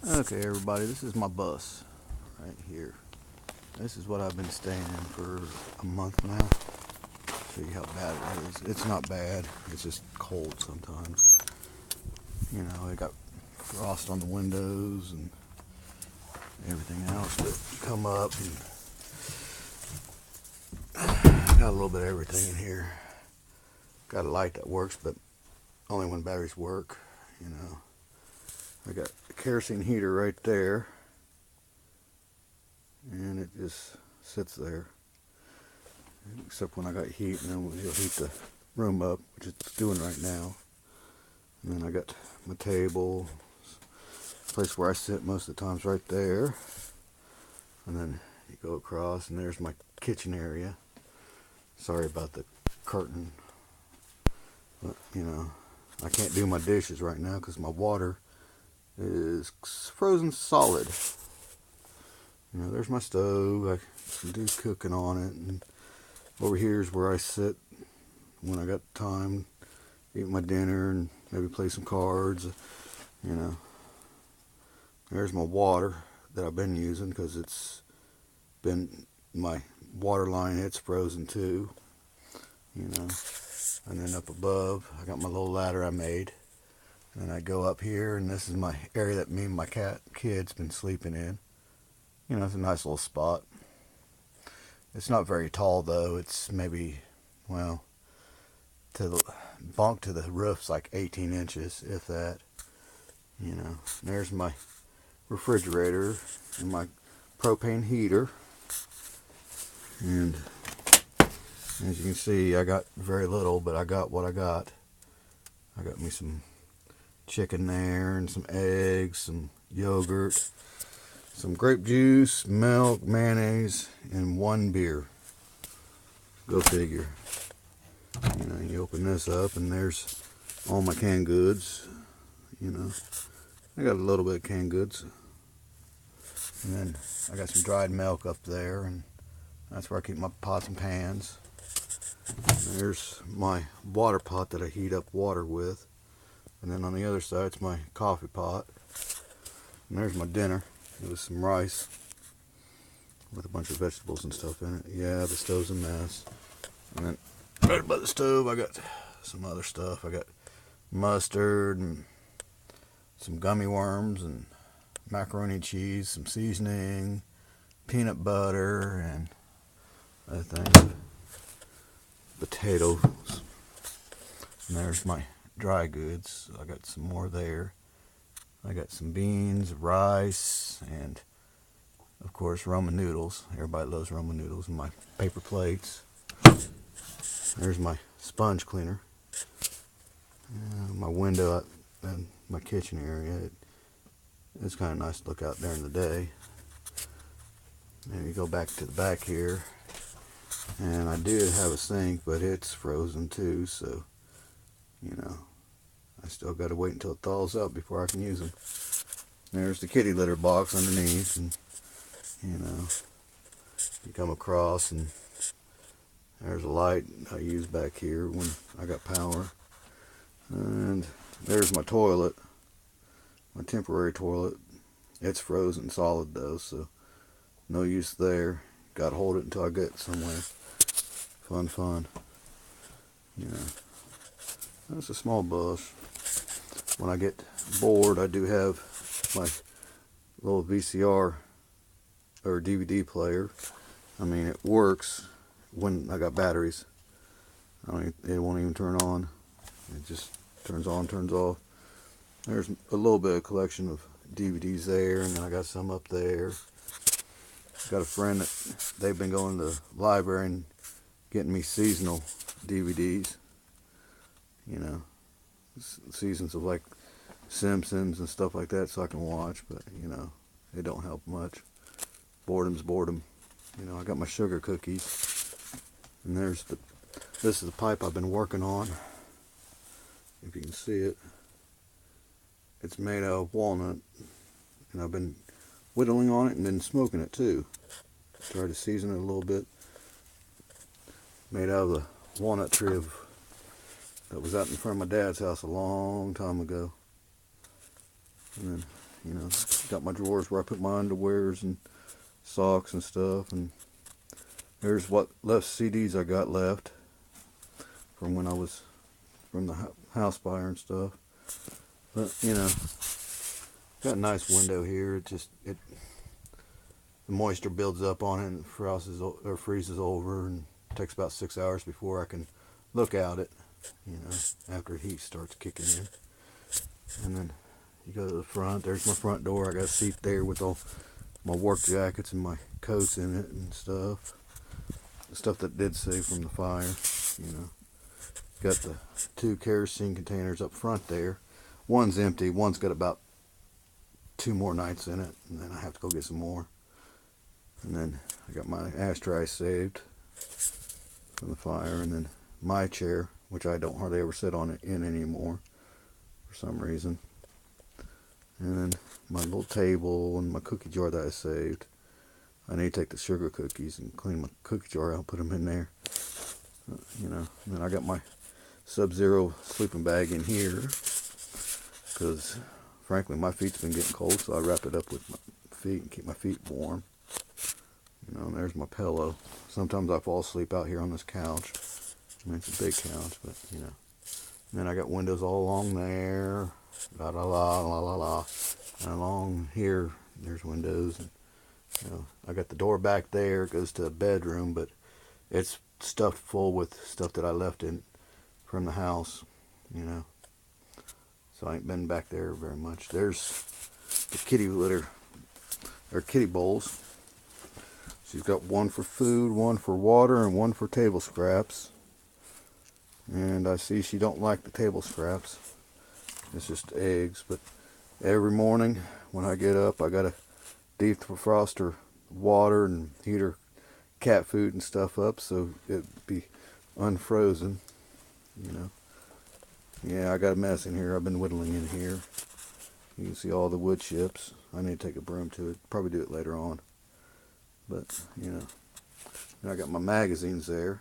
Okay, everybody, this is my bus right here. This is what I've been staying in for a month now. Show you how bad it is. It's not bad. It's just cold sometimes. You know, it got frost on the windows and everything else. But you come up and got a little bit of everything in here. Got a light that works, but only when batteries work. You know, I got a kerosene heater right there, and it just sits there. Except when I got heat, and then it'll heat the room up, which it's doing right now. And then I got my table, place where I sit most of the times right there. And then you go across, and there's my kitchen area. Sorry about the curtain, but you know, I can't do my dishes right now because my water is frozen solid. You know, there's my stove. I can do cooking on it, and over here is where I sit when I got time, eat my dinner, and maybe play some cards. You know, there's my water that I've been using because it's been my water line. It's frozen too. You know, and then up above, I got my little ladder I made. And I go up here, and this is my area that me and my kids been sleeping in. You know, it's a nice little spot. It's not very tall though. It's maybe, well, to the bunk to the roof's like 18 inches, if that. You know, there's my refrigerator and my propane heater. And as you can see, I got very little, but I got what I got. I got me some chicken there and some eggs, some yogurt, some grape juice, milk, mayonnaise, and one beer. Go figure. You know, you open this up and there's all my canned goods. You know, I got a little bit of canned goods. And then I got some dried milk up there, and that's where I keep my pots and pans. And there's my water pot that I heat up water with. And then on the other side, it's my coffee pot. And there's my dinner. It was some rice with a bunch of vegetables and stuff in it. Yeah, the stove's a mess. And then right by the stove, I got some other stuff. I got mustard and some gummy worms and macaroni and cheese, some seasoning, peanut butter, and other things. Potatoes. And there's my dry goods. I got some more there. I got some beans, rice, and of course Roman noodles. Everybody loves Roman noodles. And my paper plates. There's my sponge cleaner. My window and my kitchen area. It's kind of nice to look out there in the day. And you go back to the back here, and I did have a sink, but it's frozen too, so you know, I still got to wait until it thaws up before I can use them. There's the kitty litter box underneath, and you know, you come across, and there's a light I use back here when I got power. And there's my toilet, my temporary toilet. It's frozen solid though, so no use there. Got to hold it until I get somewhere. Fun. You know, that's a small bus. When I get bored, I do have my little VCR or DVD player. I mean, it works when I got batteries. It won't even turn on. It just turns on, turns off. There's a little bit of collection of DVDs there, and then I got some up there. Got a friend that they've been going to the library and getting me seasonal DVDs. You know, seasons of like Simpsons and stuff like that, so I can watch. But you know, it don't help much. Boredom's boredom. You know, I got my sugar cookies, and this is the pipe I've been working on. If you can see it, it's made out of walnut, and I've been whittling on it and then smoking it too. Try to season it a little bit. Made out of the walnut tree that was out in front of my dad's house a long time ago. And then You know, got my drawers where I put my underwears and socks and stuff. And there's what left CDs I got left from when I was from the house fire and stuff. But you know, got a nice window here. The moisture builds up on it and freezes over, and it takes about 6 hours before I can look out it. You know, after heat starts kicking in. And then you go to the front. There's my front door. I got a seat there with all my work jackets and my coats in it and stuff. The stuff that did save from the fire. You know, got the 2 kerosene containers up front there. One's empty. One's got about 2 more nights in it, and then I have to go get some more. And then I got my ashtray saved from the fire, and then my chair, which I don't hardly ever sit on it in anymore for some reason. And then my little table and my cookie jar that I saved. I need to take the sugar cookies and clean my cookie jar out and put them in there. You know, and then I got my Sub-Zero sleeping bag in here because, frankly, my feet's been getting cold, so I wrap it up with my feet and keep my feet warm. You know, and there's my pillow. Sometimes I fall asleep out here on this couch. I mean, it's a big couch, but, you know. And then I got windows all along there. La la la la la la. And along here, there's windows. And, you know, I got the door back there. It goes to a bedroom, but it's stuffed full with stuff that I left in from the house, you know. So I ain't been back there very much. There's the kitty litter, or kitty bowls. She's got one for food, one for water, and one for table scraps. And I see she don't like the table scraps. It's just eggs. But every morning when I get up, I gotta defrost her water and heat her cat food and stuff up so it'd be unfrozen. You know. Yeah, I got a mess in here. I've been whittling in here. You can see all the wood chips. I need to take a broom to it. Probably do it later on. But, you know. And I got my magazines there.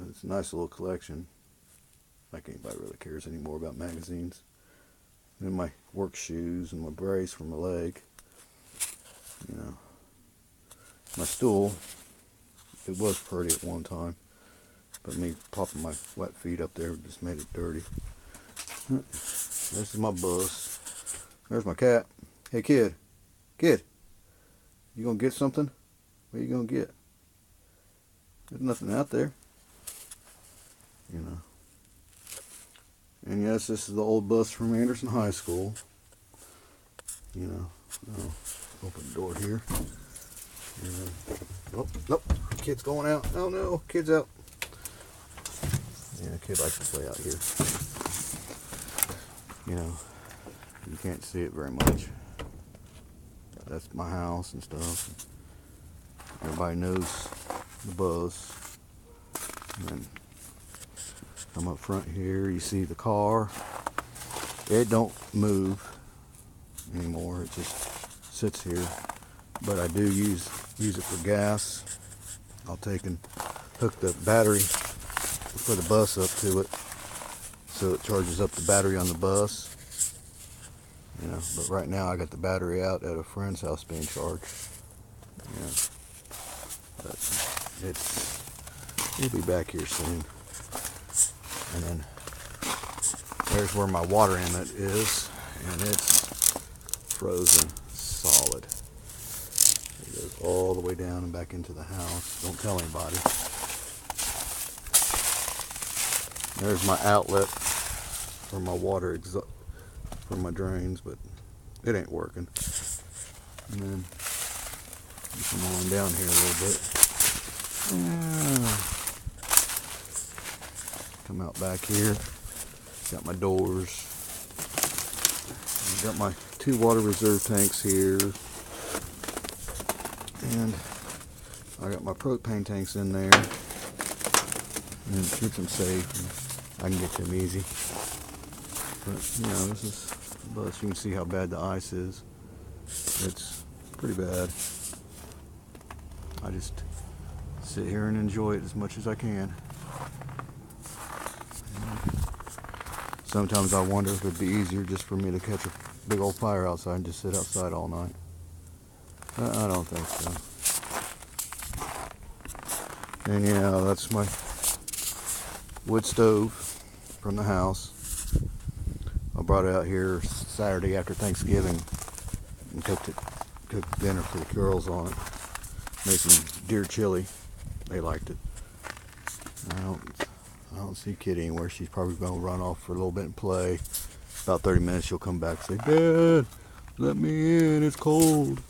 It's a nice little collection. Like anybody really cares anymore about magazines. And my work shoes and my brace for my leg. You know. My stool. It was pretty at one time. But me popping my wet feet up there just made it dirty. This is my bus. There's my cat. Hey kid. Kid. You gonna get something? What are you gonna get? There's nothing out there. You know. And yes, this is the old bus from Anderson High School. You know. Oh, open the door here. Oh, nope. Kid's going out. Oh no, kid's out. Yeah, kid likes to play out here. You know, you can't see it very much. That's my house and stuff. Everybody knows the bus. And then I'm up front here. You see the car. It don't move anymore. It just sits here. But I do use it for gas. I'll take and hook the battery for the bus up to it, so it charges up the battery on the bus. You know, but right now I got the battery out at a friend's house being charged. Yeah, but it'll be back here soon. And then there's where my water inlet is, and it's frozen solid. It goes all the way down and back into the house. Don't tell anybody. There's my outlet for my water for my drains, but it ain't working. And then come on down here a little bit. Come out back here. Got my doors. Got my 2 water reserve tanks here. And I got my propane tanks in there. And it keeps them safe. I can get to them easy. But, you know, this is the bus. You can see how bad the ice is. It's pretty bad. I just sit here and enjoy it as much as I can. Sometimes I wonder if it'd be easier just for me to catch a big old fire outside and just sit outside all night. I don't think so. And yeah, that's my wood stove from the house. I brought it out here Saturday after Thanksgiving and cooked dinner for the girls on it. Made some deer chili. They liked it. I don't see Kitty anywhere. She's probably going to run off for a little bit and play. About 30 minutes she'll come back and say, "Dad, let me in, it's cold."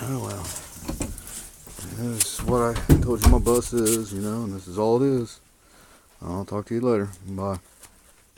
Oh well. This is what I told you my bus is, and this is all it is. I'll talk to you later. Bye.